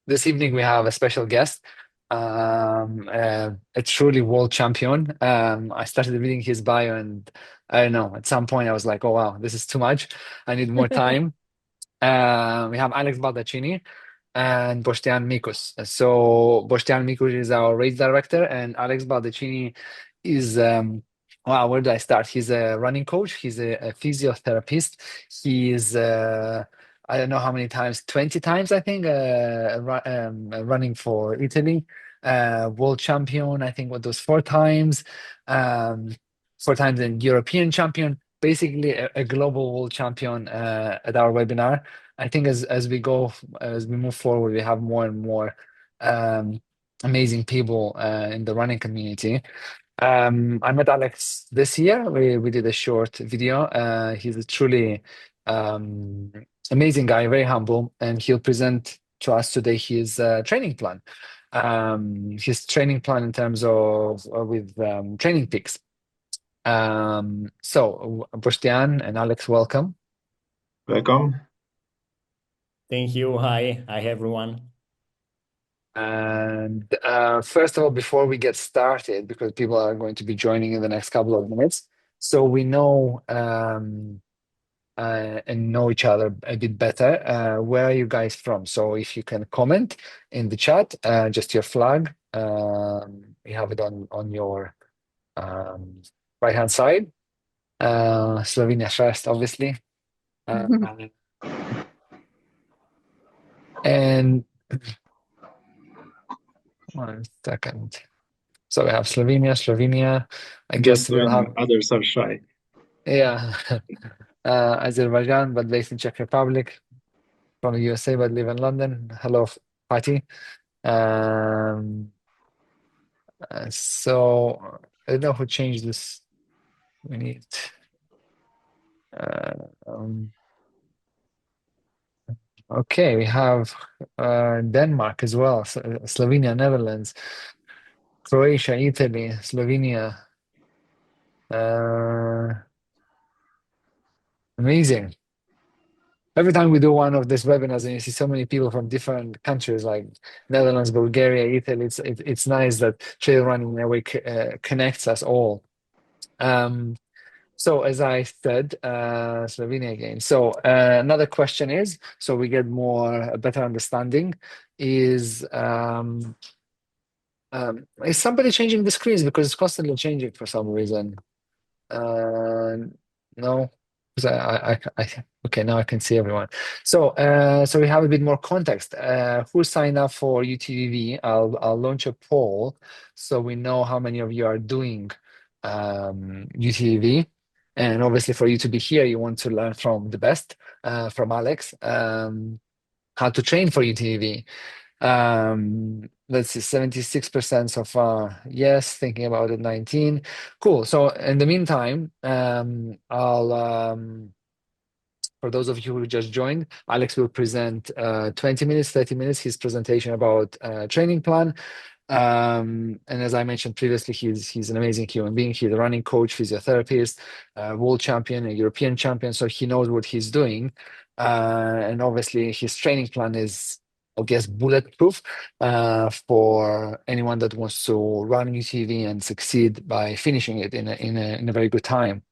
This evening we have a special guest, a truly world champion. I started reading his bio, and I don't know, at some point I was like, oh wow, this is too much. I need more time. We have Alex Baldaccini and Bostian Mikus. So Bostian Mikus is our race director, and Alex Baldaccini is wow, where do I start? He's a running coach. He's a physiotherapist. He is I don't know how many times, 20 times I think, running for Italy. World champion, I think what those four times, um, four times in European champion, basically a global world champion at our webinar. I think as we move forward, we have more and more um, amazing people in the running community. I met Alex this year. We did a short video. He's a truly um, amazing guy, very humble, and he'll present to us today his training plan. His training plan in terms of with training peaks. Bostian and Alex, welcome. Welcome. Thank you. Hi everyone. And first of all, before we get started, because people are going to be joining in the next couple of minutes, so we know and know each other a bit better. Where are you guys from? So if you can comment in the chat, just your flag. You have it on your um, right hand side. Slovenia first, obviously. Uh, and 1 second. So we have Slovenia. I guess Just we'll when have, others are shy. yeah, Azerbaijan, but based in Czech Republic, from the USA, but live in London. Hello, Patty. Um, so I don't know who changed this. We need, uh, um, okay, we have Denmark as well, Slovenia, Netherlands, Croatia, Italy, Slovenia. Uh, amazing. Every time we do one of these webinars and you see so many people from different countries like Netherlands, Bulgaria, Italy, it's nice that trail running in a way connects us all. So as I said, Slovenia again. So another question is, so we get a better understanding, is somebody changing the screens because it's constantly changing for some reason? Uh, no, because okay, now I can see everyone. So we have a bit more context. Who signed up for UTVV? I'll launch a poll so we know how many of you are doing UTVV. And obviously, for you to be here, you want to learn from the best, from Alex, how to train for UTVV. Let's see, 76% so far. Yes, thinking about it, 19. Cool. So in the meantime, I'll for those of you who just joined, Alex will present 20 minutes, 30 minutes, his presentation about training plan. And as I mentioned previously, he's an amazing human being. He's a running coach, physiotherapist, world champion, a European champion, so he knows what he's doing. And obviously, his training plan is, I guess, bulletproof for anyone that wants to run UTV and succeed by finishing it in a very good time.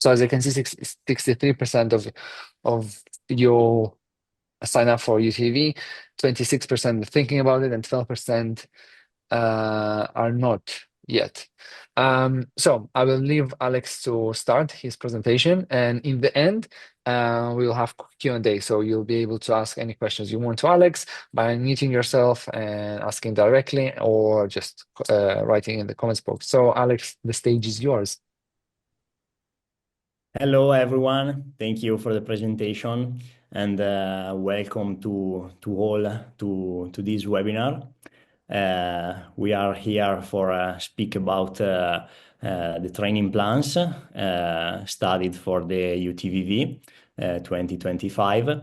So as you can see, 63% of you sign up for UTV, 26% are thinking about it, and 12% are not yet. So I will leave Alex to start his presentation, and in the end, we will have Q&A. So you'll be able to ask any questions you want to Alex by unmuting yourself and asking directly, or just writing in the comments box. So Alex, the stage is yours. Hello everyone. Thank you for the presentation and welcome to all to this webinar. We are here for speak about the training plans studied for the UTVV 2025.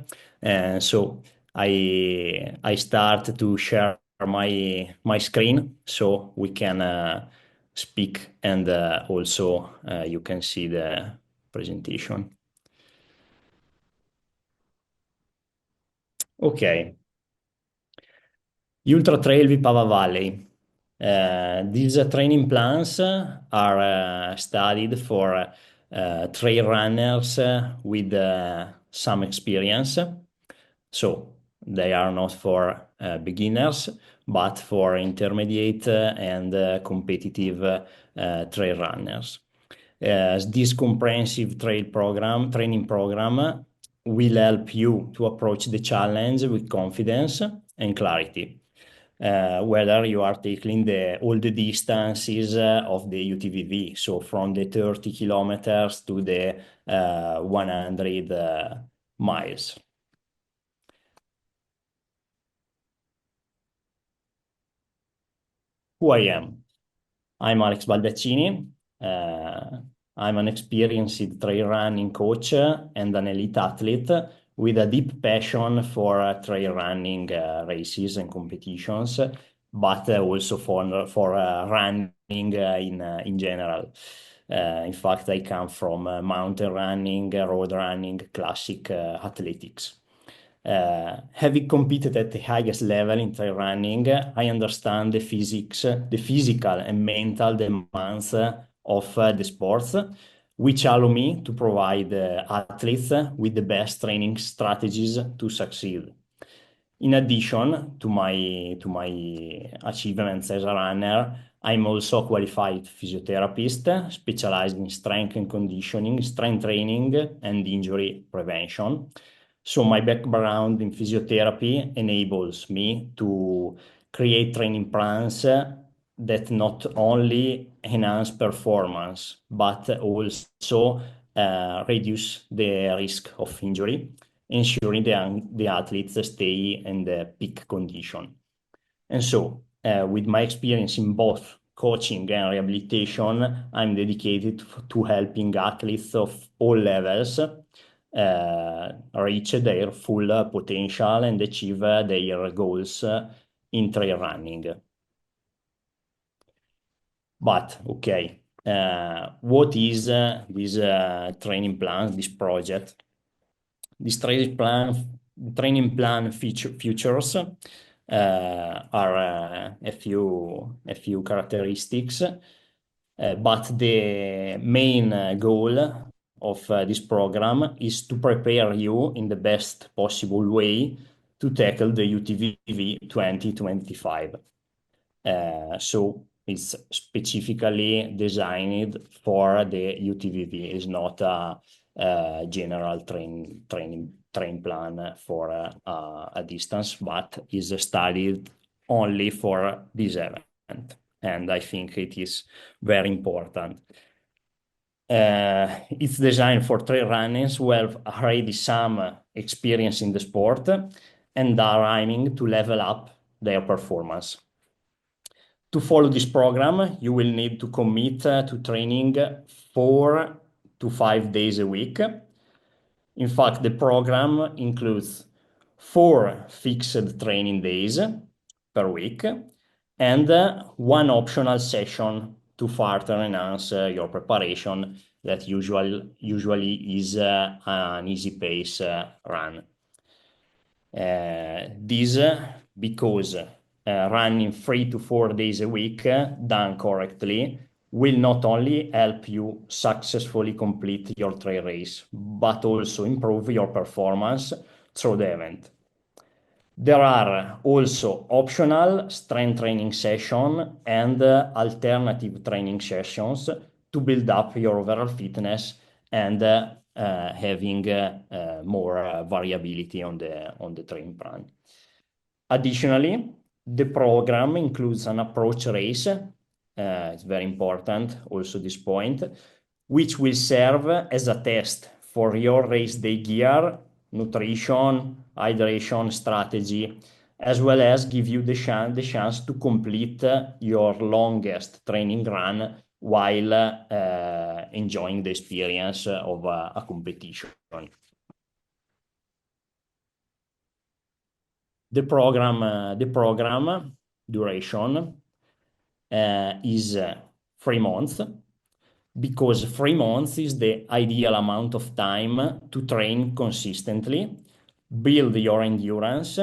So I start to share my screen so we can speak and also you can see the presentation. Okay. Ultra Trail Vipava Valley. These training plans are studied for trail runners with some experience. So they are not for beginners, but for intermediate and competitive trail runners. This comprehensive training program will help you to approach the challenge with confidence and clarity. Whether you are tackling all the distances of the UTVV, so from the 30 kilometers to the 100 miles. Who I am? I'm Alex Baldaccini. Uh, I'm an experienced trail running coach and an elite athlete with a deep passion for trail running races and competitions, but also for running in general. In fact, I come from mountain running, road running, classic athletics. Having competed at the highest level in trail running, I understand the physical and mental demands of the sports, which allow me to provide athletes with the best training strategies to succeed. In addition to my achievements as a runner, I'm also a qualified physiotherapist specialized in strength and conditioning, strength training, and injury prevention. So my background in physiotherapy enables me to create training plans that not only enhance performance, but also reduce the risk of injury, ensuring the athletes stay in the peak condition. And so, with my experience in both coaching and rehabilitation, I'm dedicated to helping athletes of all levels reach their full potential and achieve their goals in trail running. But okay, what is this training plan, this project? This training plan features are a few characteristics, but the main goal of this program is to prepare you in the best possible way to tackle the UTVV 2025. So it's specifically designed for the UTVV. It's not a general train plan for a distance, but is studied only for this event. And I think it is very important. It's designed for trail runners who have already some experience in the sport and are aiming to level up their performance. To follow this program, you will need to commit to training 4 to 5 days a week. In fact, the program includes 4 fixed training days per week and one optional session to further enhance your preparation that usually is an easy pace run. This because running 3 to 4 days a week done correctly will not only help you successfully complete your trail race, but also improve your performance through the event. There are also optional strength training sessions and alternative training sessions to build up your overall fitness and having more variability on the training plan. Additionally, the program includes an approach race. It's very important also this point, which will serve as a test for your race day gear, nutrition, hydration strategy, as well as give you the chance to complete your longest training run while enjoying the experience of a competition. The program duration is 3 months because 3 months is the ideal amount of time to train consistently, build your endurance,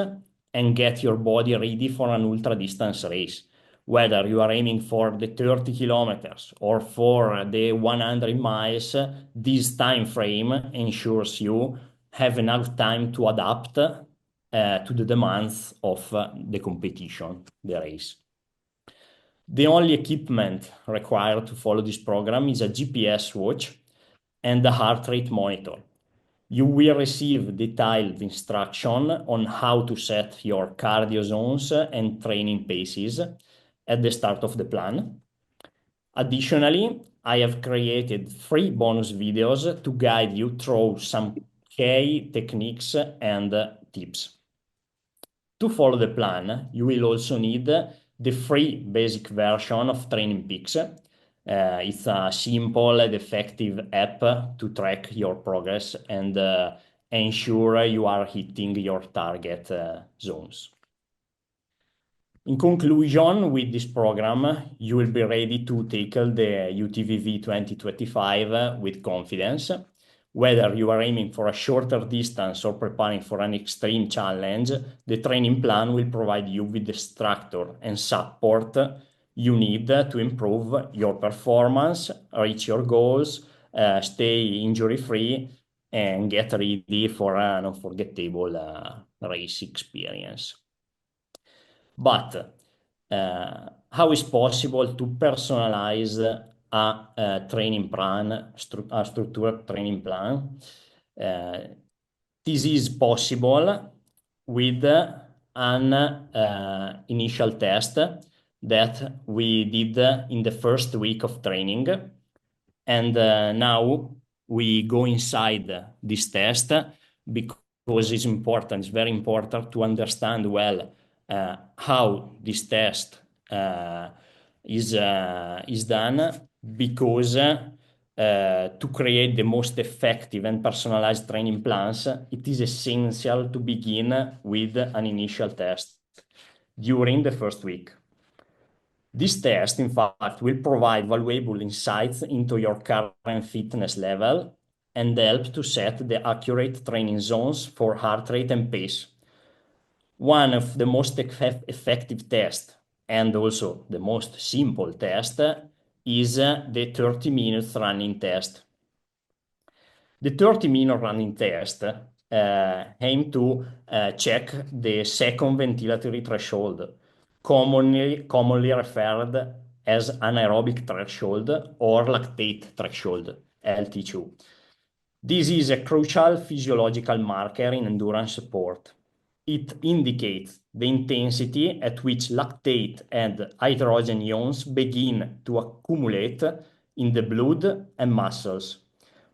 and get your body ready for an ultra distance race. Whether you are aiming for the 30 kilometers or for the 100 miles, this time frame ensures you have enough time to adapt to the demands of the competition, the race. The only equipment required to follow this program is a GPS watch and a heart rate monitor. You will receive detailed instruction on how to set your cardio zones and training paces at the start of the plan. Additionally, I have created 3 bonus videos to guide you through some key techniques and tips. To follow the plan, you will also need the free basic version of Training Peaks. It's a simple and effective app to track your progress and ensure you are hitting your target zones. In conclusion, with this program, you will be ready to tackle the UTVV 2025 with confidence. Whether you are aiming for a shorter distance or preparing for an extreme challenge, the training plan will provide you with the structure and support you need to improve your performance, reach your goals, stay injury-free, and get ready for an unforgettable race experience. But how is possible to personalize a training plan, a structured training plan? This is possible with an initial test that we did in the first week of training. And now we go inside this test because it's important, it's very important to understand well how this test is done, because to create the most effective and personalized training plans, it is essential to begin with an initial test during the first week. This test, in fact, will provide valuable insights into your current fitness level and help to set the accurate training zones for heart rate and pace. One of the most effective tests, and also the most simple test, is the 30 minutes running test. The 30-minute running test aim to check the second ventilatory threshold, commonly referred as anaerobic threshold or lactate threshold, LT2. This is a crucial physiological marker in endurance sport. It indicates the intensity at which lactate and hydrogen ions begin to accumulate in the blood and muscles,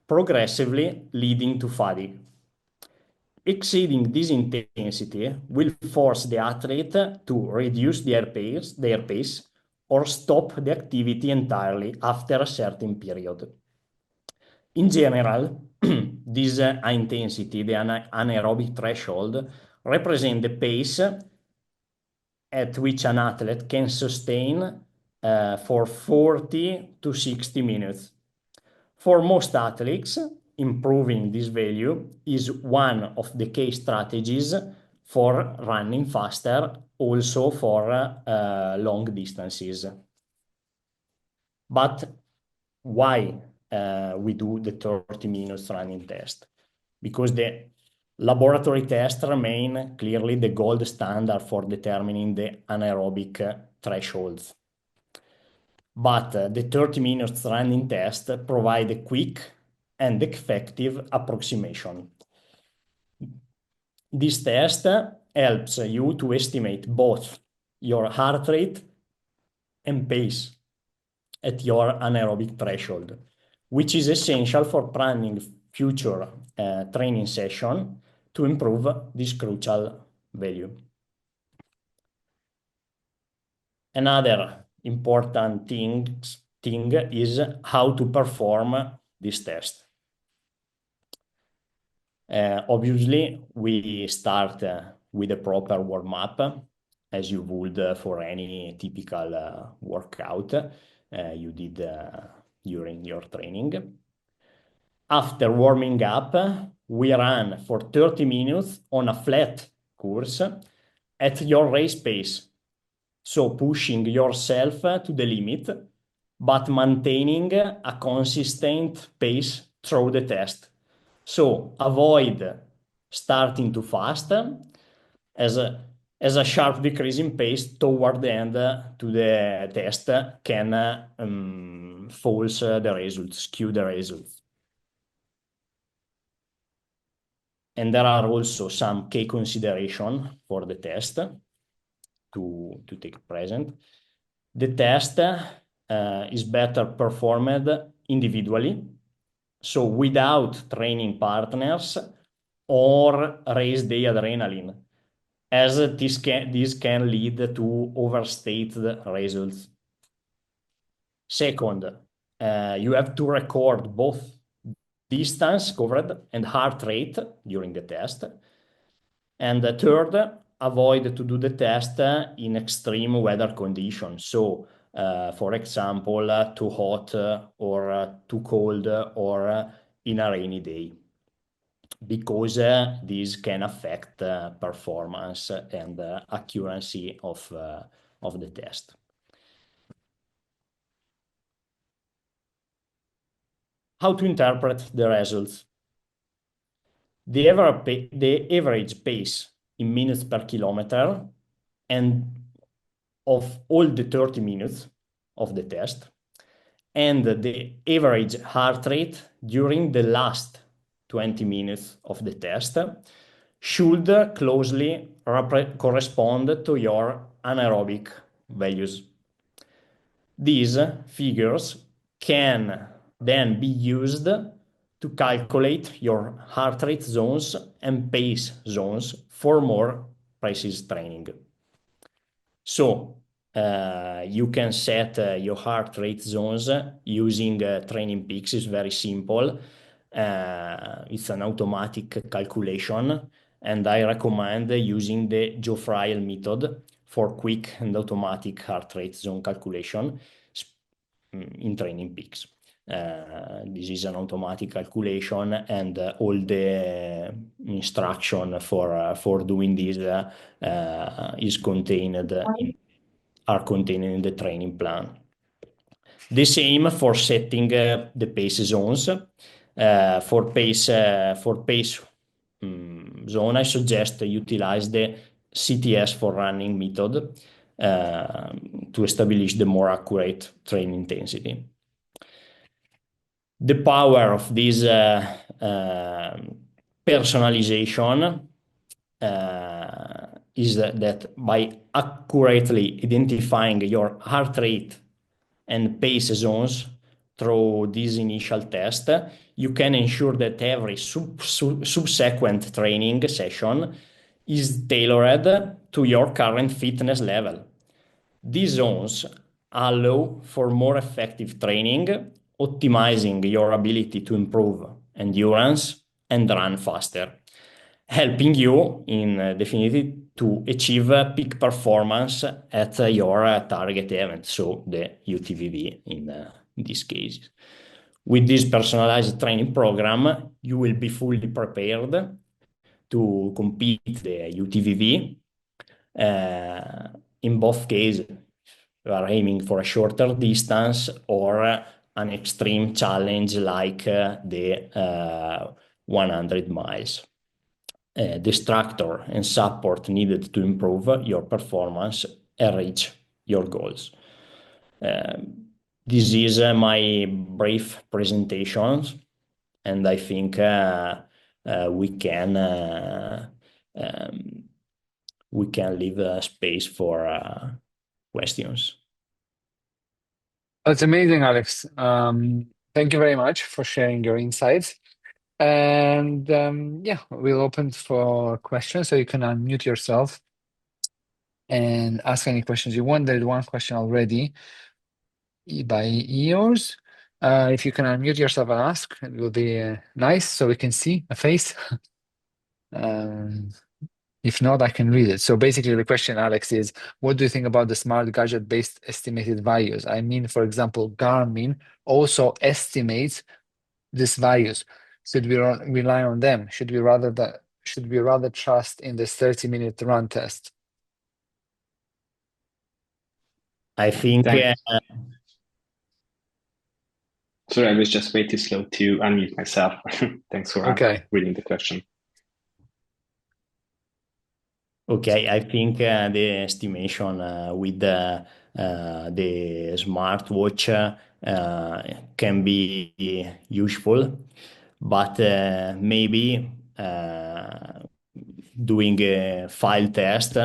progressively leading to fatigue. Exceeding this intensity will force the athlete to reduce their pace or stop the activity entirely after a certain period. In general, this high intensity, the anaerobic threshold, represents the pace at which an athlete can sustain for 40 to 60 minutes. For most athletes, improving this value is one of the key strategies for running faster, also for long distances. But why we do the 30 minutes running test? Because the laboratory tests remain clearly the gold standard for determining the anaerobic thresholds. But the 30 minutes running test provide a quick and effective approximation. This test helps you to estimate both your heart rate and pace at your anaerobic threshold, which is essential for planning future training session to improve this crucial value. Another important thing is how to perform this test. Obviously, we start with a proper warm-up, as you would for any typical workout you did during your training. After warming up, we run for 30 minutes on a flat course at your race pace. So pushing yourself to the limit, but maintaining a consistent pace through the test. So avoid starting too fast as a sharp decrease in pace toward the end to the test can false the results, skew the results. And there are also some key consideration for the test to take present. The test is better performed individually, so without training partners or raise day adrenaline, as this can lead to overstated results. Second, you have to record both distance covered and heart rate during the test. And third, avoid to do the test in extreme weather conditions. So, for example, too hot or too cold or in a rainy day, because this can affect performance and accuracy of the test. How to interpret the results? The average pace in minutes per kilometer and of all the 30 minutes of the test, and the average heart rate during the last 20 minutes of the test should closely correspond to your anaerobic values. These figures can then be used to calculate your heart rate zones and pace zones for more precise training. So you can set your heart rate zones using Training Peaks. It's very simple. It's an automatic calculation, and I recommend using the Geoffrey method for quick and automatic heart rate zone calculation in Training Peaks. This is an automatic calculation, and all the instruction for doing this are contained in the training plan. The same for setting the pace zones. For pace zone, I suggest utilize the CTS for running method to establish the more accurate training intensity. The power of this personalization is that by accurately identifying your heart rate and pace zones through this initial test, you can ensure that every subsequent training session is tailored to your current fitness level. These zones allow for more effective training, optimizing your ability to improve endurance and run faster, helping you in definitive to achieve peak performance at your target event, so the UTVV in this case. With this personalized training program, you will be fully prepared to compete the UTVV. In both cases, you are aiming for a shorter distance or an extreme challenge like the 100 miles. The structure and support needed to improve your performance and reach your goals. This is my brief presentation, and I think we can leave space for questions. That's amazing, Alex. Thank you very much for sharing your insights. And yeah, we'll open for questions, so you can unmute yourself and ask any questions you want. There's one question already by yours. If you can unmute yourself and ask, it will be nice so we can see a face. If not, I can read it. So basically, the question, Alex, is what do you think about the smart gadget-based estimated values? I mean, for example, Garmin also estimates these values. Should we rely on them? Should we rather trust in this 30-minute run test? I think Thanks. Sorry, I was just way too slow to unmute myself. Thanks for Okay. reading the question. okay, I think the estimation with the smartwatch can be useful, but maybe doing a file test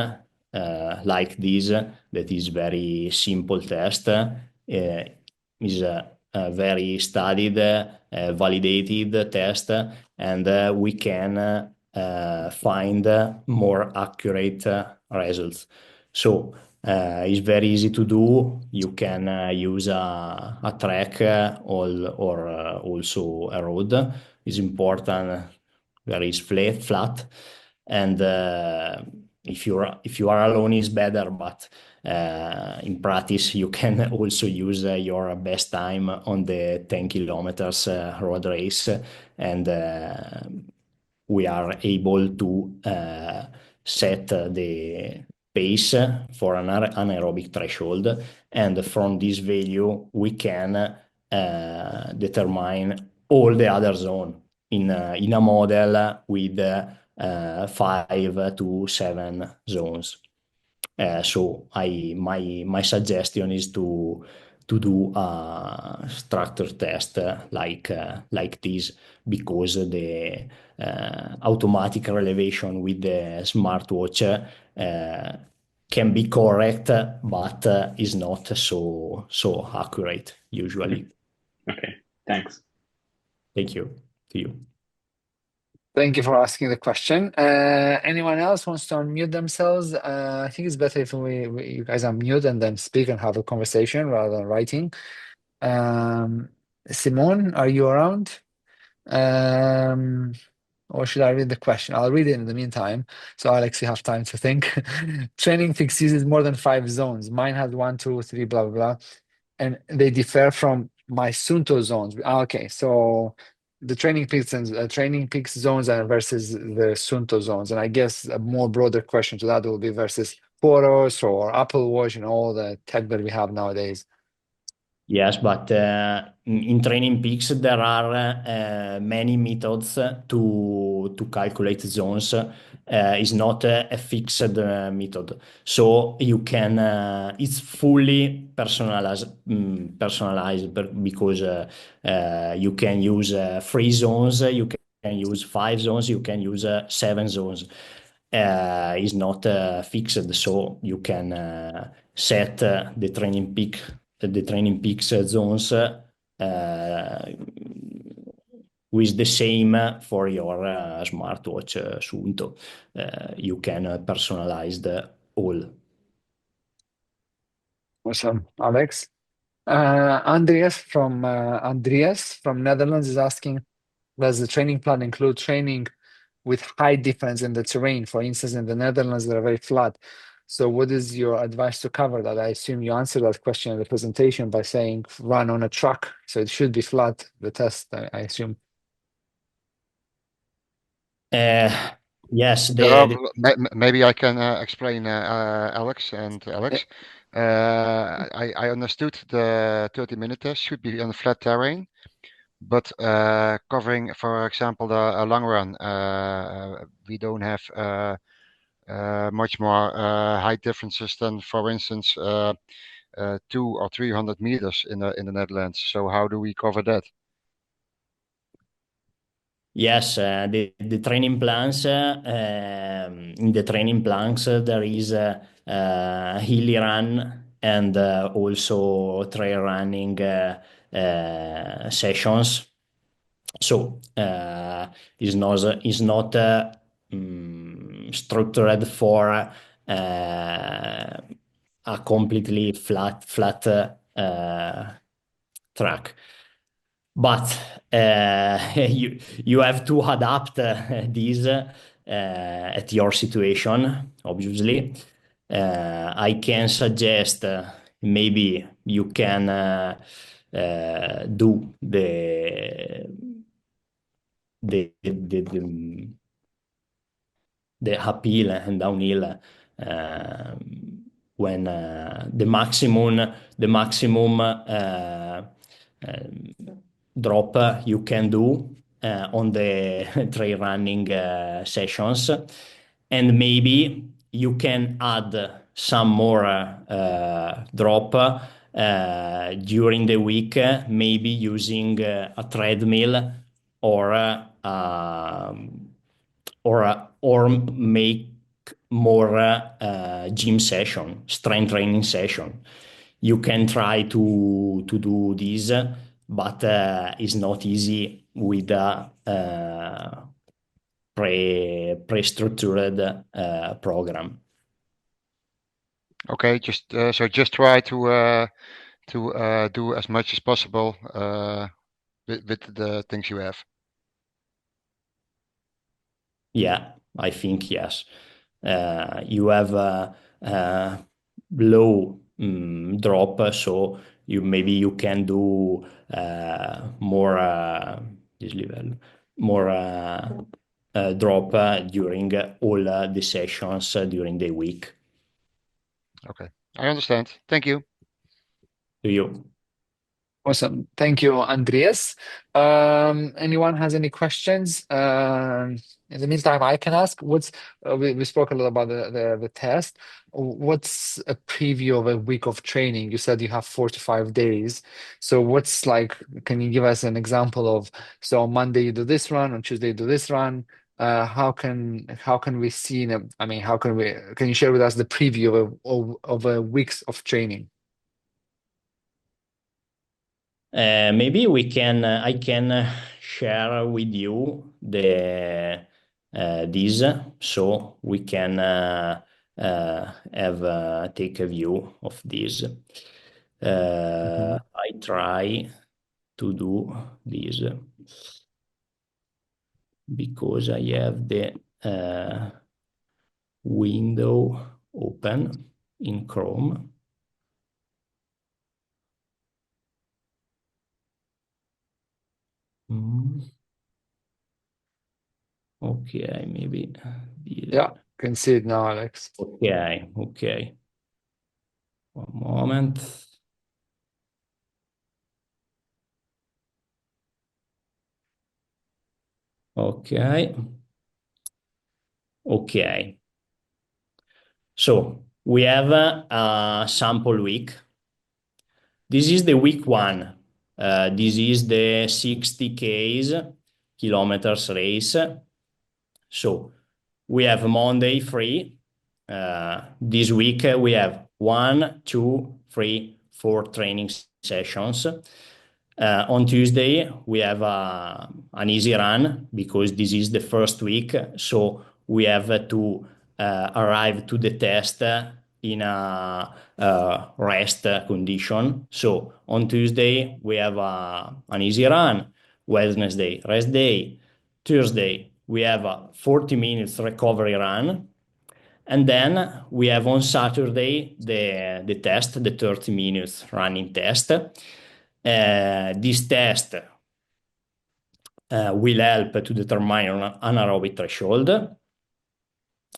like this, that is very simple test, is a very studied, validated test, and we can find more accurate results. So it's very easy to do. You can use a track or also a road. It's important where it's flat, and if you are alone is better, but in practice you can also use your best time on the 10 kilometers road race, and we are able to set the pace for an anaerobic threshold, and from this value we can determine all the other zone in a model with 5 to 7 zones. So my suggestion is to do a structure test like this, because the automatic relevation with the smartwatch can be correct, but is not so accurate Mhm. usually. Okay, thanks. Thank you to you. Thank you for asking the question. Anyone else wants to unmute themselves? I think it's better if you guys unmute and then speak and have a conversation rather than writing. Um, Simone, are you around? Um, or should I read the question? I'll read it in the meantime. So, Alex, you have time to think. Training Fix uses more than 5 zones. Mine has one, two, three, blah, blah, blah. And they differ from my Sunto zones. Okay, so the Training Peaks zones are versus the Sunto zones. And I guess a more broader question to that will be versus Photos or Apple Watch and all the tech that we have nowadays. Yes, but in training peaks there are many methods to calculate zones. It's not a fixed method, so you can it's fully personalized because you can use 3 zones, you can use 5 zones, you can use 7 zones. Is not fixed, so you can set the training peaks zones with the same for your smartwatch Suunto. You can personalize all. Awesome, Alex. Andreas from Netherlands is asking, does the training plan include training with high difference in the terrain? For instance, in the Netherlands, they're very flat. So, what is your advice to cover that? I assume you answered that question in the presentation by saying run on a truck. So, it should be flat, the test, I assume. Uh, yes, Yeah, the maybe I can explain, Alex and Yeah. Alex. I understood the 30-minute test should be on flat terrain, but covering, for example, the a long run, we don't have much more height differences than, for instance, 200 or 300 meters in the Netherlands. So how do we cover that? Yes, the training plans, in the training plans, there is hilly run and also trail running sessions. So is not structured for a completely flat track. But you have to adapt these at your situation, obviously. I can suggest maybe you can do the uphill and downhill. when the maximum drop you can do on the trail running sessions, and maybe you can add some more drop during the week, maybe using a treadmill or or make more gym session, strength training session. You can try to do this, but it's not easy with a pre-structured program. Okay, just try to do as much as possible with the things you have. Yeah, I think yes. You have a low drop, so maybe you can do more this level, more drop during all the sessions during the week. Okay, I understand. Thank you. To you. Awesome. Thank you, Andreas. Anyone has any questions? In the meantime, I can ask. We spoke a little about the test. What's a preview of a week of training? You said you have 4 to 5 days. So what's like? Can you give us an example of? So on Monday you do this run, on Tuesday you do this run. How can we see? I mean, how can we? Can you share with us the preview of a weeks of training? Maybe I can share with you the this, so we can have take a view of this. Mhm. I try to do this because I have the window open in Chrome. Okay, maybe. Yeah, can see it now, Alex. Okay, okay. One moment. Okay. Okay. So we have a sample week. This is the week one. This is the 60 kilometers race. So we have Monday free. This week we have 1, 2, 3, 4 training sessions. On Tuesday we have an easy run because this is the first week. So we have to arrive to the test in a rest condition. So on Tuesday we have an easy run. Wednesday rest day. Thursday we have a 40 minutes recovery run. And then we have on Saturday the test, the 30 minutes running test. This test will help to determine an anaerobic threshold.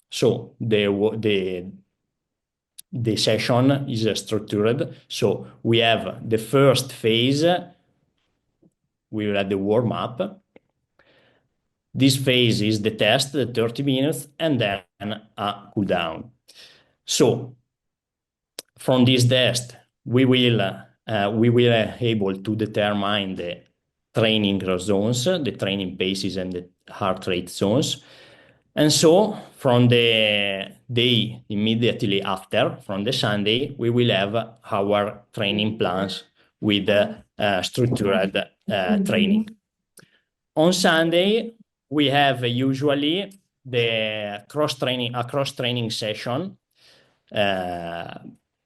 So the session is structured. So we have the first phase, we will have the warm up. This phase is the test, the 30 minutes, and then a cool down. So from this test, we will able to determine the training zones, the training paces, and the heart rate zones. And so from the day immediately after, from the Sunday, we will have our training plans with structured training. On Sunday, we have usually the cross training session.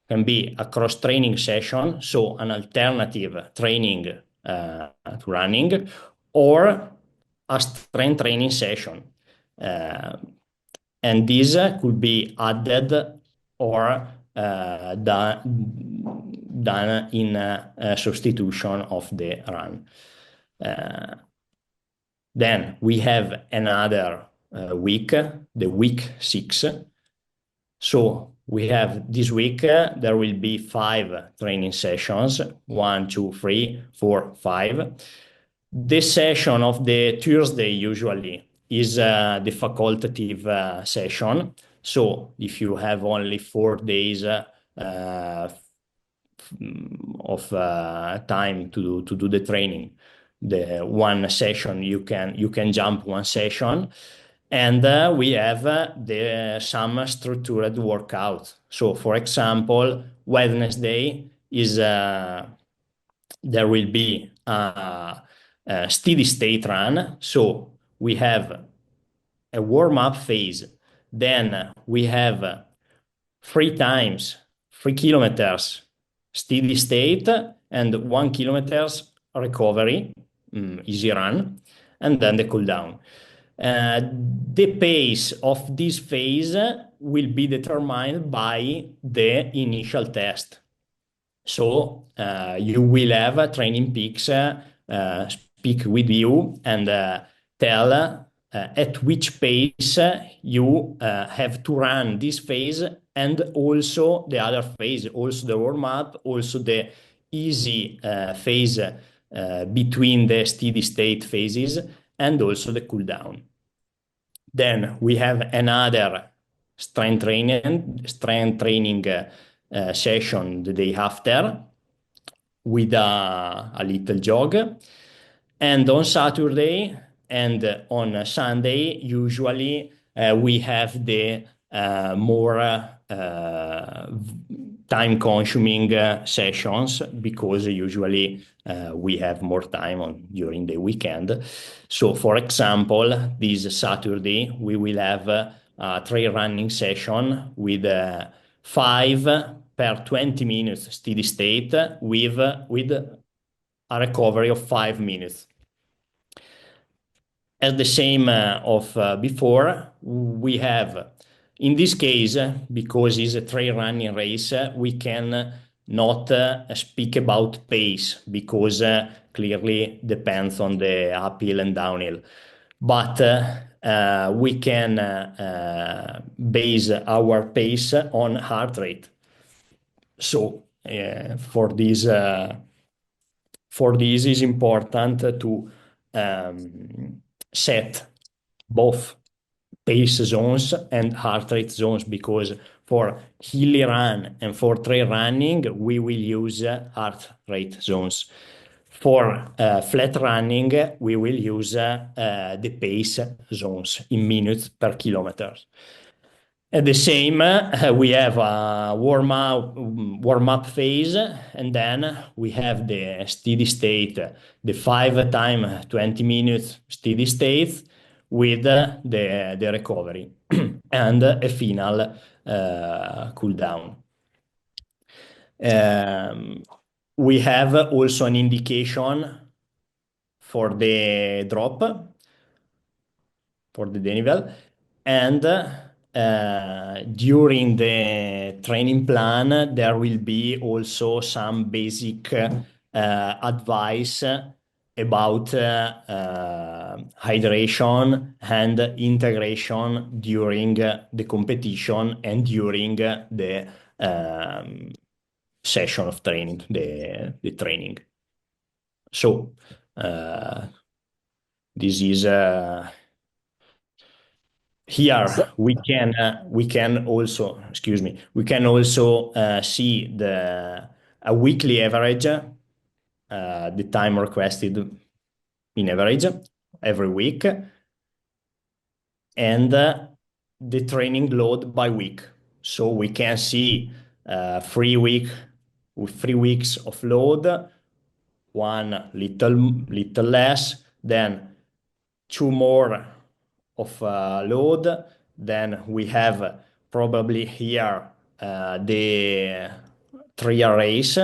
Can be a cross training session, so an alternative training to running, or a strength training session. And this could be added or done in substitution of the run. Then we have another week, the week 6. So we have this week, there will be 5 training sessions, 1, 2, 3, 4, 5. The session of the Tuesday usually is the facultative session. So if you have only 4 days of time to do the training, the one session you can jump one session, and we have the some structured workout. So for example, Wednesday is there will be a steady state run. So we have a warm up phase, then we have 3 times 3 kilometers steady state and 1 kilometers recovery, easy run, and then the cool down. The pace of this phase will be determined by the initial test. So you will have training peaks speak with you and tell at which pace you have to run this phase and also the other phase, also the warm up, also the easy phase between the steady state phases, and also the cool down. Then we have another strength training session the day after with a little jog. And on Saturday and on Sunday, usually we have the more time-consuming sessions because usually we have more time during the weekend. So, for example, this Saturday we will have a trail running session with 5 per 20 minutes steady state with a recovery of 5 minutes. As the same of before, we have, in this case, because it's a trail running race, we can not speak about pace because clearly depends on the uphill and downhill. But we can base our pace on heart rate. So for this is important to set both pace zones and heart rate zones because for hilly run and for trail running we will use heart rate zones. For flat running we will use the pace zones in minutes per kilometer. At the same, we have a warm up phase, and then we have the steady state, the 5 time 20 minutes steady state with the recovery and a final cool down. We have also an indication for the drop, for the denivel, and during the training plan, there will be also some basic advice about hydration and integration during the competition and during the session of training, the training. So this is here we can also see a weekly average, the time requested in average every week, and the training load by week. So we can see 3 weeks of load, one little less, then 2 more of load. Then we have probably here the trial race,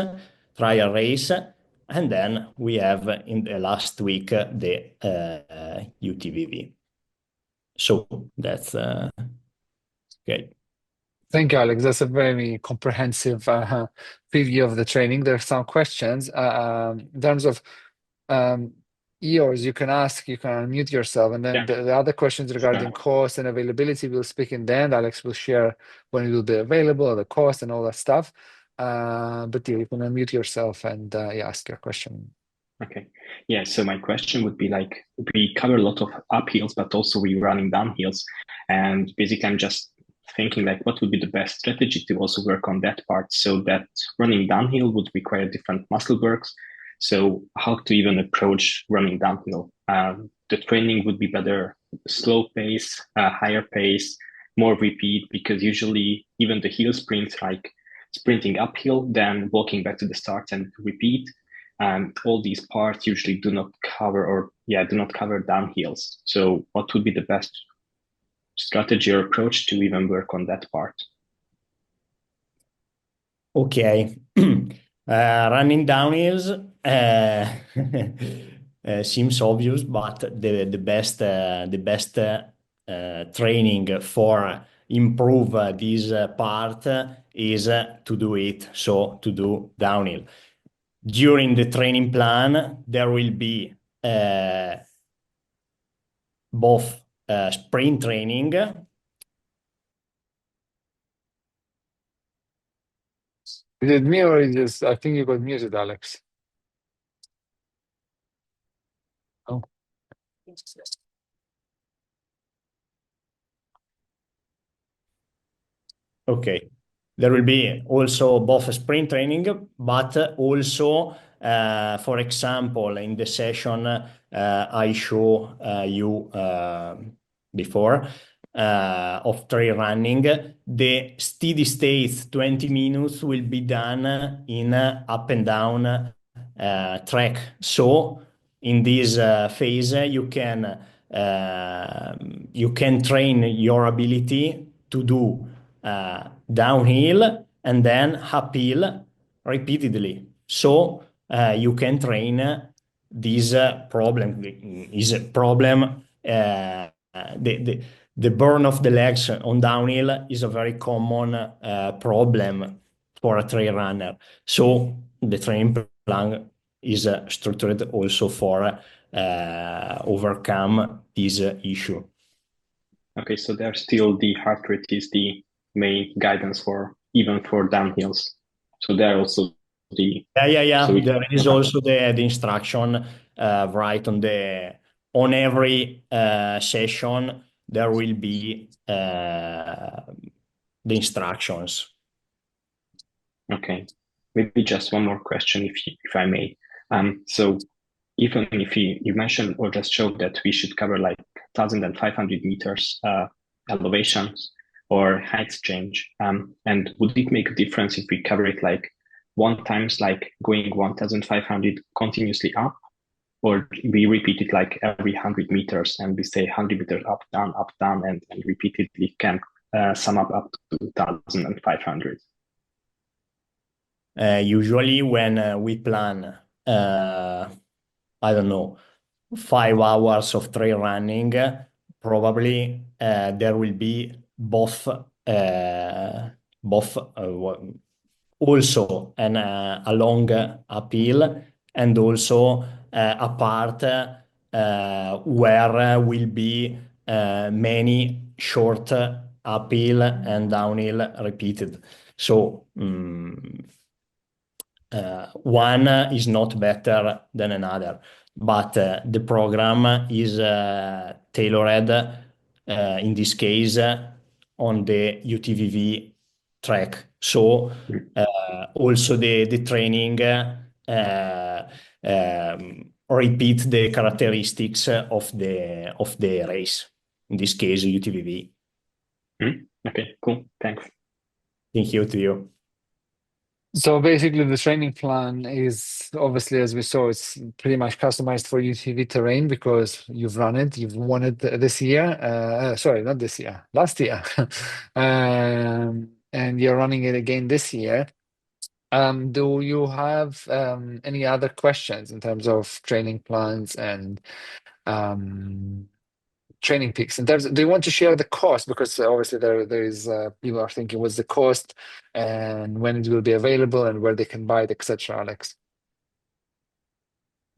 and then we have in the last week the UTVV. So that's okay. Thank you, Alex. That's a very comprehensive preview of the training. There are some questions in terms of yours. You can ask, you can unmute yourself. And then Yeah. the other questions regarding cost and availability, we'll speak in the end. Alex will share when it will be available, the cost and all that stuff. But yeah, you can unmute yourself and ask your question. Okay. Yeah. So my question would be like, we cover a lot of uphills, but also we running downhills. And basically, I'm just thinking like, what would be the best strategy to also work on that part so that running downhill would require different muscle works. So how to even approach running downhill? The training would be better, slow pace, higher pace, more repeat, because usually even the hill sprints, like sprinting uphill, then walking back to the start and repeat, and all these parts usually do not cover downhills. So what would be the best strategy or approach to even work on that part? Okay. Running downhills seems obvious, but the best training for improve this part is to do it. So to do downhill. During the training plan, there will be both sprint training. Is it me or is just, I think you got muted, Alex. Oh. Okay. There will be also both sprint training, but also, for example, in the session I show you before of trail running, the steady state 20 minutes will be done in up and down track. So in this phase, you can train your ability to do downhill and then uphill repeatedly. So you can train this problem. Is a problem. The burn of the legs on downhill is a very common problem for a trail runner. So the training plan is structured also for overcome this issue. Okay, so there's still the heart rate is the main guidance for even for downhills. So there also the Yeah. so we There is okay. also the instruction right on every session. There will be the instructions. Okay. Maybe just one more question, if I may. So even if you mentioned or just showed that we should cover like 1,500 meters elevations or height change, and would it make a difference if we cover it like one times, like going 1,500 continuously up, or we repeat it like every 100 meters and we say 100 meters up, down, and repeatedly can sum up to 1,500? Usually, when we plan, I don't know, 5 hours of trail running, probably there will be also a long uphill and also a part where will be many short uphill and downhill repeated. So one is not better than another, but the program is tailored in this case on the UTVV track. So also the training repeat the characteristics of the race. In this case, UTVV. Okay, cool. Thanks. Thank you to you. So basically, the training plan is obviously, as we saw, it's pretty much customized for UTV terrain because you've run it, you've won it this year. Sorry, not this year, last year. And you're running it again this year. Do you have any other questions in terms of training plans and um, training peaks? In terms, do you want to share the cost? Because obviously there is people are thinking what's the cost and when it will be available and where they can buy it, etc. Alex.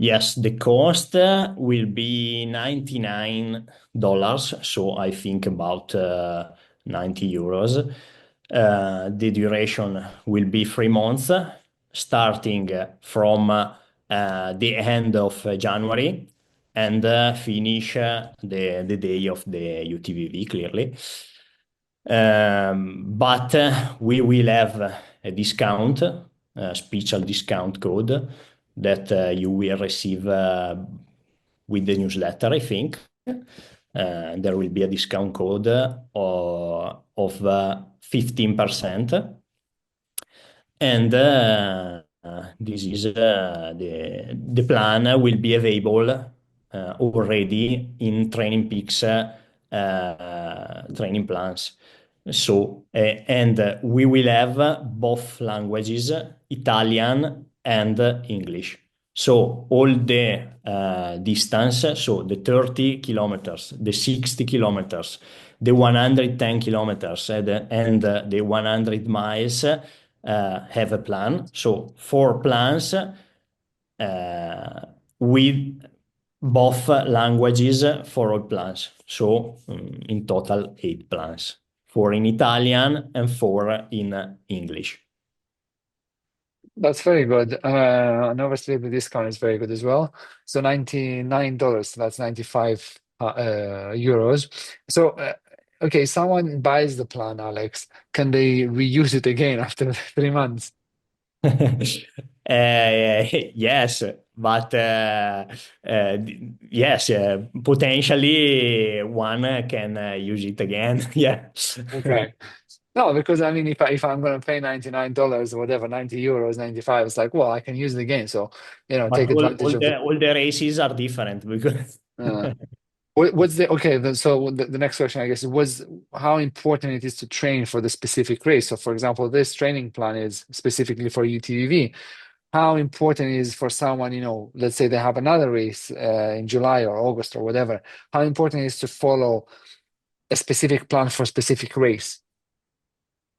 Yes, the cost will be $99, so I think about 90 euros. The duration will be 3 months, starting from the end of January and finish the day of the UTVV, clearly. But we will have a discount, a special discount code that you will receive with the newsletter, I think. There will be a discount code of 15%. And this is the plan will be available already in Training Peaks training plans. So, and we will have both languages, Italian and English. So all the distance, so the 30 kilometers, the 60 kilometers, the 110 kilometers, and the 100 miles have a plan. So 4 plans with both languages for all plans. So in total, 8 plans, 4 in Italian and 4 in English. That's very good. And obviously the discount is very good as well. So $99, that's 95 euros. So, okay, someone buys the plan, Alex. Can they reuse it again after 3 months? Yes, but yes, potentially one can use it again. Yeah. Okay. No, because I mean, if I'm going to pay $99 or whatever, 90 euros, 95, it's like, well, I can use it again. So, But take advantage of the. all the races are different because Uh, what's the okay? So the next question, I guess, was how important it is to train for the specific race. So, for example, this training plan is specifically for UTVV. How important is for someone, let's say they have another race in July or August or whatever. How important is to follow a specific plan for a specific race?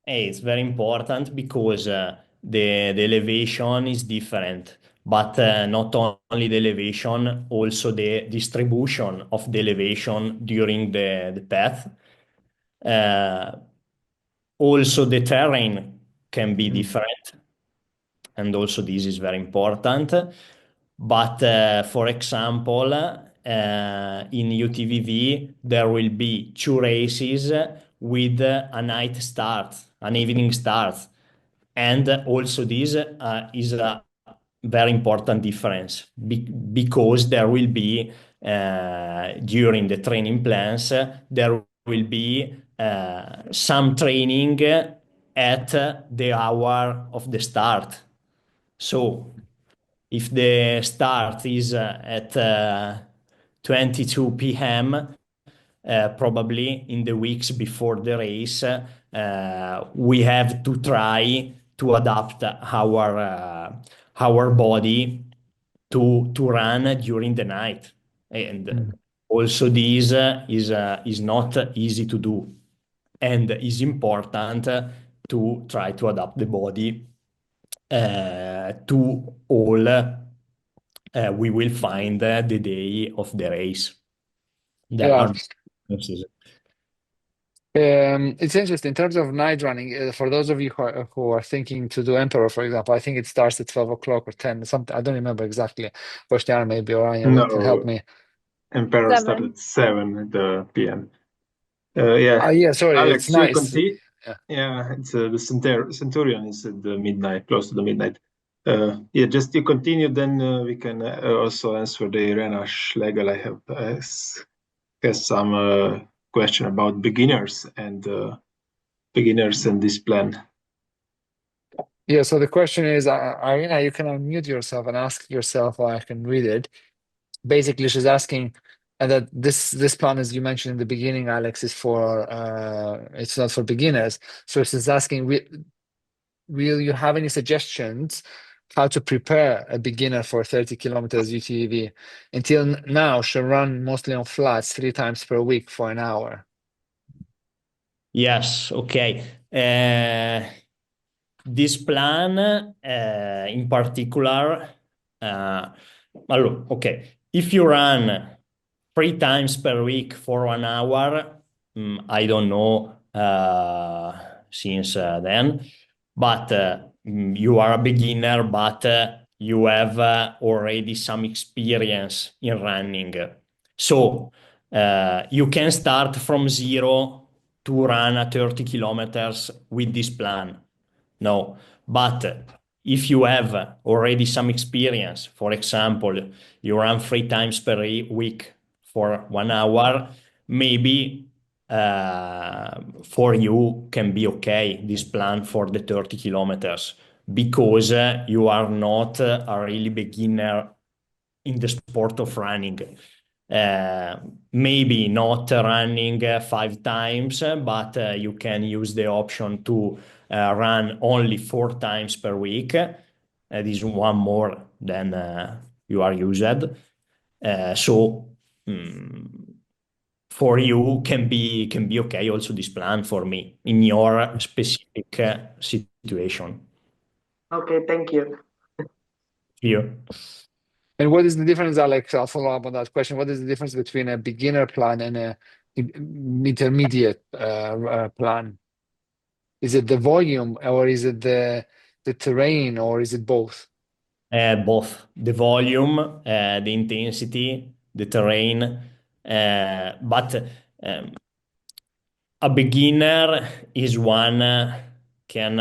hey, it's very important because the elevation is different. But not only the elevation, also the distribution of the elevation during the path. Uh, Also, the terrain can be Mm. different, and also this is very important. But for example, in UTVV, there will be 2 races with a night start, an evening start. And also, this is a very important difference because there will be, during the training plans, there will be some training at the hour of the start. So if the start is at 22 p.m., probably in the weeks before the race, we have to try to adapt our body to run during the night, and Mm. also this is not easy to do, and is important to try to adapt the body to all we will find the day of the race. There Yeah. are differences. It's interesting in terms of night running. For those of you who are thinking to do Emperor, for example, I think it starts at 12 o'clock or 10, something. I don't remember exactly. Christian maybe or Anya can help No, me. Emperor started Seven. at 7 p.m. Yeah, Yeah, sorry, it's Alex, you nice. continue. Yeah. Yeah, it's the Centurion is at the midnight, close to the midnight. Yeah, just you continue, then we can also answer the Rena Schlegel. I have has some question about beginners and this plan. Yeah, so the question is, Irina, you can unmute yourself and ask yourself, or I can read it. Basically, she's asking that this plan, as you mentioned in the beginning, Alex, is for it's not for beginners. So she's asking, will you have any suggestions how to prepare a beginner for 30 kilometers UTV? Until now, she run mostly on flats 3 times per week for an hour. Yes, okay. This plan, in particular, Allora, okay. If you run 3 times per week for 1 hour, I don't know since then, but you are a beginner, but you have already some experience in running. So you can start from zero to run a 30 kilometers with this plan. No, but if you have already some experience, for example, you run 3 times per week for 1 hour, maybe for you can be okay this plan for the 30 kilometers because you are not a really beginner in the sport of running. Uh, Maybe not running 5 times, but you can use the option to run only 4 times per week. This is one more than you are used. So for you can be okay also this plan for me in your specific situation. Okay, thank you. Here. And what is the difference, Alex? I'll follow up on that question. What is the difference between a beginner plan and a intermediate plan? Is it the volume, or is it the terrain, or is it both? Both the volume, the intensity, the terrain, but um, a beginner is one can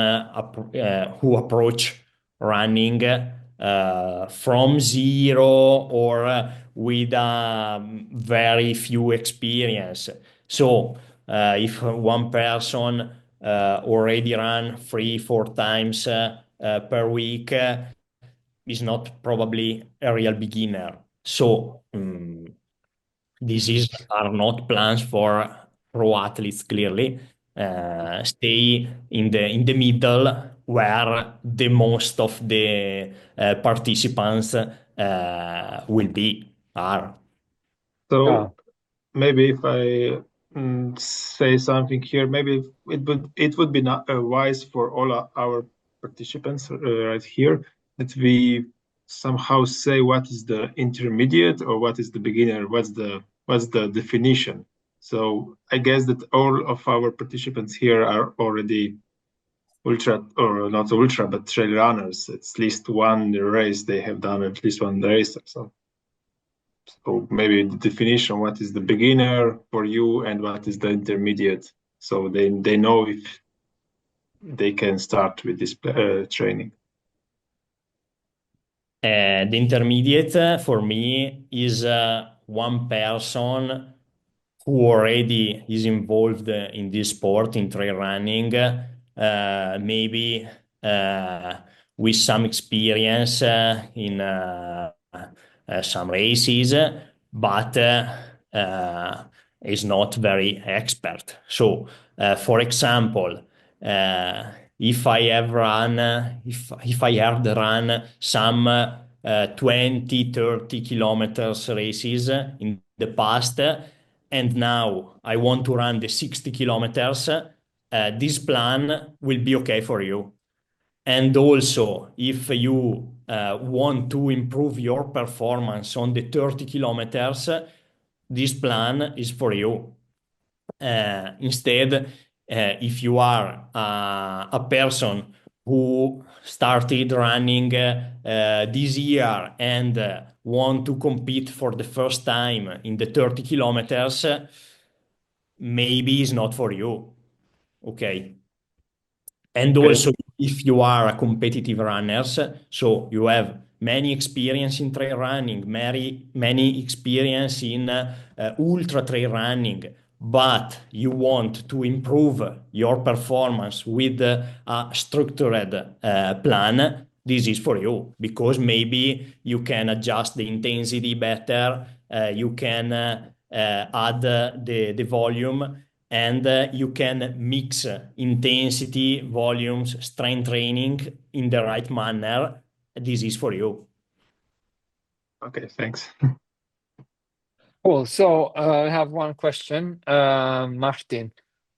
who approach running from zero or with very few experience. So if one person already run 3, 4 times per week, is not probably a real beginner. So these are not plans for pro athletes, clearly. Stay in the middle where the most of the participants will be are. So maybe if I say something here, maybe it would be not wise for all our participants right here that we somehow say what is the intermediate or what is the beginner, what's the definition. So I guess that all of our participants here are already ultra, or not ultra, but trail runners. At least one race they have done, at least one race. So maybe the definition, what is the beginner for you and what is the intermediate, so they know if they can start with this training. The intermediate for me is one person who already is involved in this sport, in trail running, maybe with some experience in some races, but is not very expert. So, for example, uh, if I have run, if I have run some 20, 30 kilometers races in the past, and now I want to run the 60 kilometers, this plan will be okay for you. And also, if you want to improve your performance on the 30 kilometers, this plan is for you. Instead, if you are a person who started running this year and want to compete for the first time in the 30 kilometers, maybe it's not for you. Okay. And Okay. also, if you are a competitive runner, so you have many experience in trail running, many experience in ultra trail running, but you want to improve your performance with a structured plan, this is for you because maybe you can adjust the intensity better, you can add the volume, and you can mix intensity, volumes, strength training in the right manner. This is for you. Okay, thanks. Cool. So I have one question. Martin,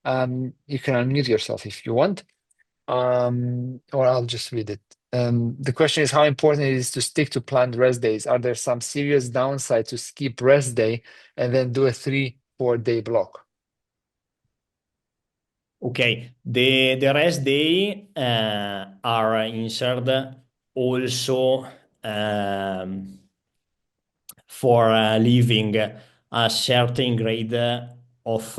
you can unmute yourself if you want, or I'll just read it. The question is how important it is to stick to planned rest days. Are there some serious downsides to skip rest day and then do a 3-4 day block? Okay, the rest day are inserted also for leaving a certain grade of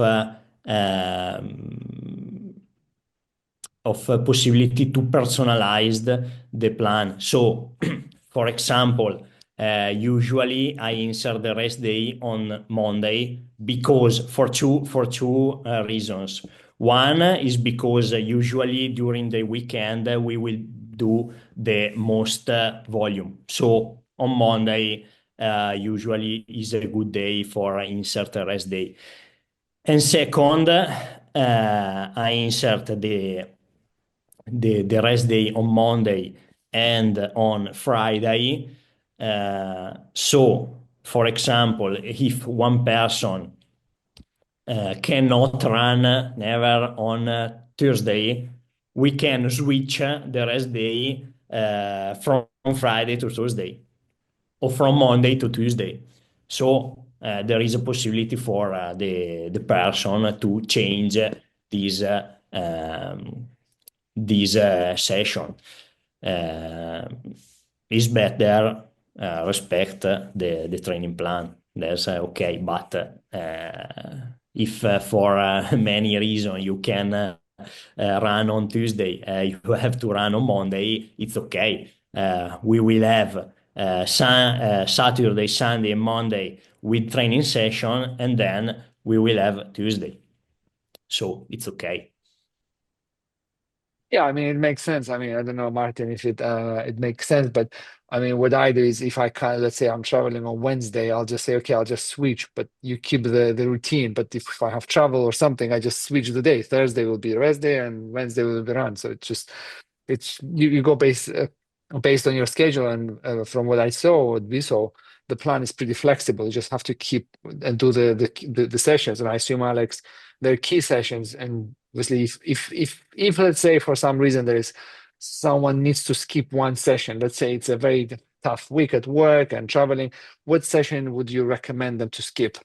possibility to personalize the plan. So, for example, usually I insert the rest day on Monday because for two reasons. One is because usually during the weekend we will do the most volume. So on Monday usually is a good day for insert a rest day. And second, I insert the rest day on Monday and on Friday. So, for example, if one person cannot run never on Thursday, we can switch the rest day from Friday to Thursday or from Monday to Tuesday. So there is a possibility for the person to change this session. Is better respect the training plan. That's okay, but if for many reasons you can run on Tuesday, you have to run on Monday, it's okay. We will have Saturday, Sunday, and Monday with training session, and then we will have Tuesday. So it's okay. Yeah, I mean it makes sense. I mean, I don't know, Martin, if it makes sense, but I mean what I do is if I can, let's say I'm traveling on Wednesday, I'll just say, okay, I'll just switch, but you keep the routine. But if I have travel or something, I just switch the day. Thursday will be a rest day and Wednesday will be run. So it's you go based on your schedule, and from what I saw, what we saw, the plan is pretty flexible. You just have to keep and do the sessions. And I assume, Alex, they're key sessions. And obviously, if let's say for some reason there is someone needs to skip one session, let's say it's a very tough week at work and traveling, what session would you recommend them to skip?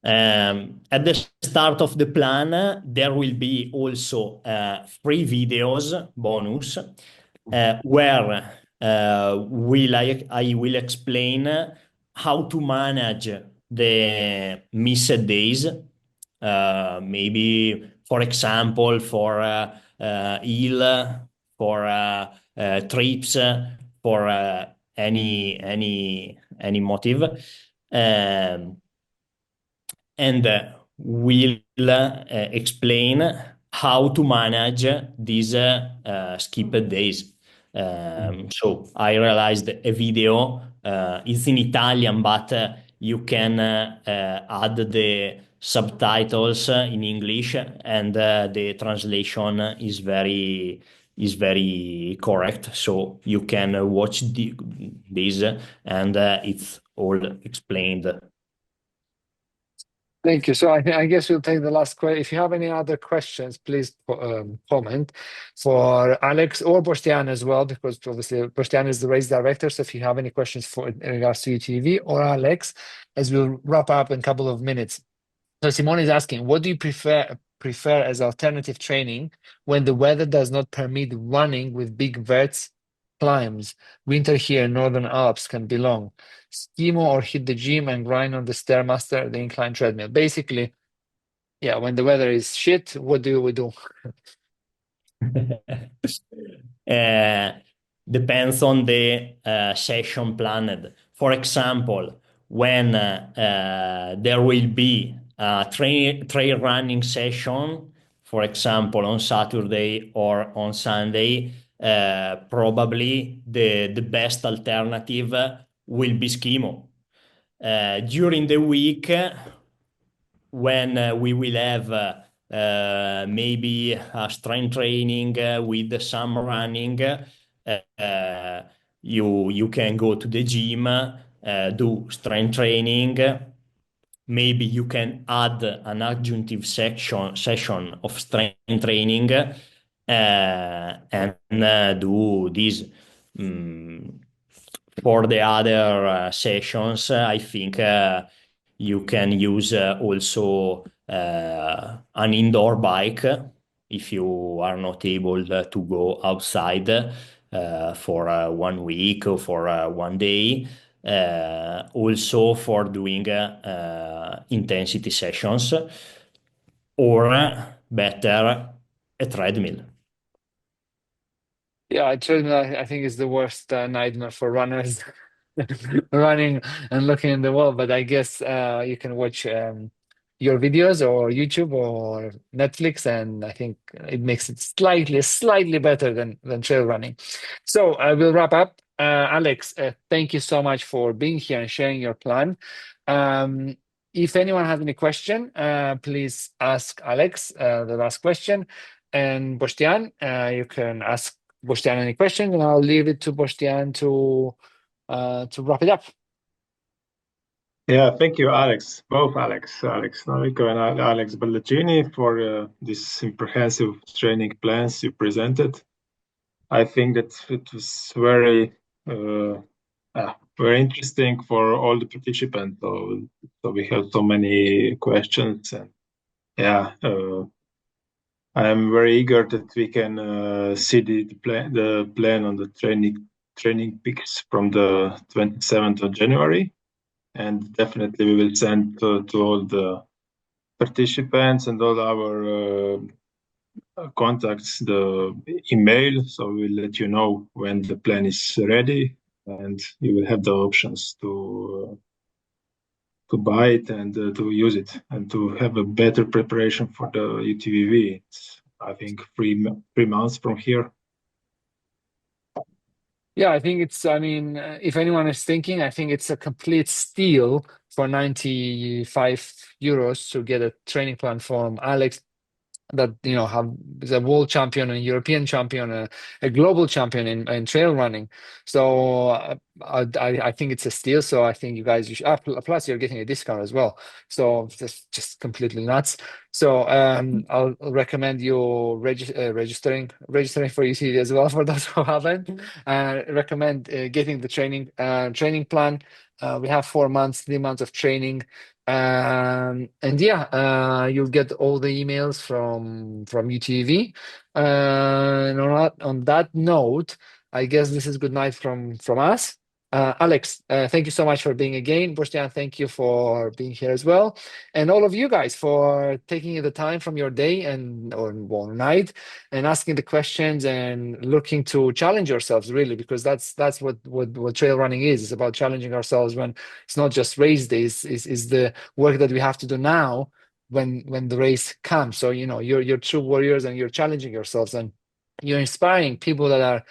At the start of the plan, there will be also 3 videos bonus where I will explain how to manage the missed days. Maybe, for example, for ill, for trips, for any motive. And will explain how to manage these skipped days. So I realized a video, it's in Italian, but you can add the subtitles in English, and the translation is very correct. So you can watch this, and it's all explained. Thank you. So I guess we'll take the last question. If you have any other questions, please comment for Alex or Bostian as well, because obviously Bostian is the race director. So if you have any questions in regards to UTV or Alex, as we'll wrap up in a couple of minutes. So Simone is asking, what do you prefer as alternative training when the weather does not permit running with big verts climbs? Winter here in Northern Alps can be long. Schemo or hit the gym and grind on the Stairmaster, the incline treadmill. Basically, yeah, when the weather is shit, what do we do? Depends on the session planned. For example, when there will be a trail running session, for example, on Saturday or on Sunday, probably the best alternative will be schemo. During the week, when we will have maybe a strength training with some running, you can go to the gym, do strength training. Maybe you can add an adjunctive session of strength training, and do this. For the other sessions, I think you can use also an indoor bike if you are not able to go outside for 1 week or for 1 day. Also for doing intensity sessions, or better, a treadmill. Yeah, treadmill, I think is the worst nightmare for runners. Running and looking in the wall, but I guess you can watch your videos or YouTube or Netflix, and I think it makes it slightly better than trail running. So I will wrap up. Alex, thank you so much for being here and sharing your plan. Um, if anyone has any question, please ask Alex the last question. And Bostian, you can ask Bostian any question, and I'll leave it to Bostian to wrap it up. Yeah, thank you, Alex. Both Alex Novico and Alex Baldaccini for these comprehensive training plans you presented. I think that it was very interesting for all the participants. So we have so many questions, and yeah, I am very eager that we can see the plan on the training peaks from the 27th of January. And definitely we will send to all the participants and all our contacts the email, so we'll let you know when the plan is ready, and you will have the options to buy it and to use it and to have a better preparation for the UTVV. It's, I think, 3 months from here. Yeah, I think I mean, if anyone is thinking, I think it's a complete steal for 95 euros to get a training plan from Alex that is a world champion, a European champion, a global champion in trail running. So I think it's a steal. So I think you guys you should, plus you're getting a discount as well. So just completely nuts. So I'll recommend you registering for UCD as well for those who haven't. Recommend getting the training plan. We have 4 months, 3 months of training. And yeah, you'll get all the emails from UTV. And on that note, I guess this is good night from us. Alex, thank you so much for being again. Bostian, thank you for being here as well, and all of you guys for taking the time from your day or night and asking the questions and looking to challenge yourselves, really, because that's what trail running is. It's about challenging ourselves when it's not just race days. Is the work that we have to do now when the race comes. So you're true warriors, and you're challenging yourselves, and you're inspiring people that are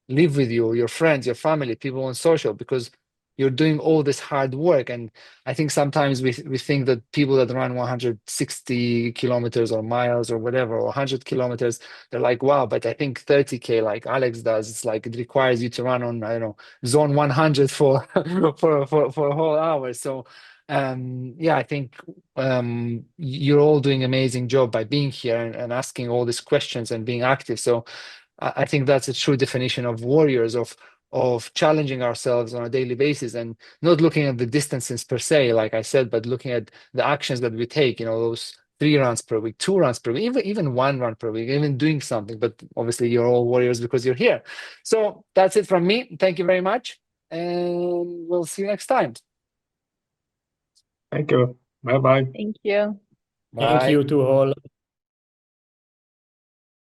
live with you, your friends, your family, people on social, because you're doing all this hard work. And I think sometimes we think that people that run 160 kilometers or miles or whatever, or 100 kilometers, they're like, wow. But I think 30K, like Alex does, it's like it requires you to run on, I don't know, zone 100 for for a whole hour. So yeah, I think you're all doing an amazing job by being here and asking all these questions and being active. So I think that's a true definition of warriors, of challenging ourselves on a daily basis, and not looking at the distances per se, like I said, but looking at the actions that we take. Those 3 runs per week, 2 runs per week, even 1 run per week, even doing something. But obviously, you're all warriors because you're here. So that's it from me. Thank you very much, and we'll see you next time. Thank you. Bye bye. Thank you. Thank Bye. you to all.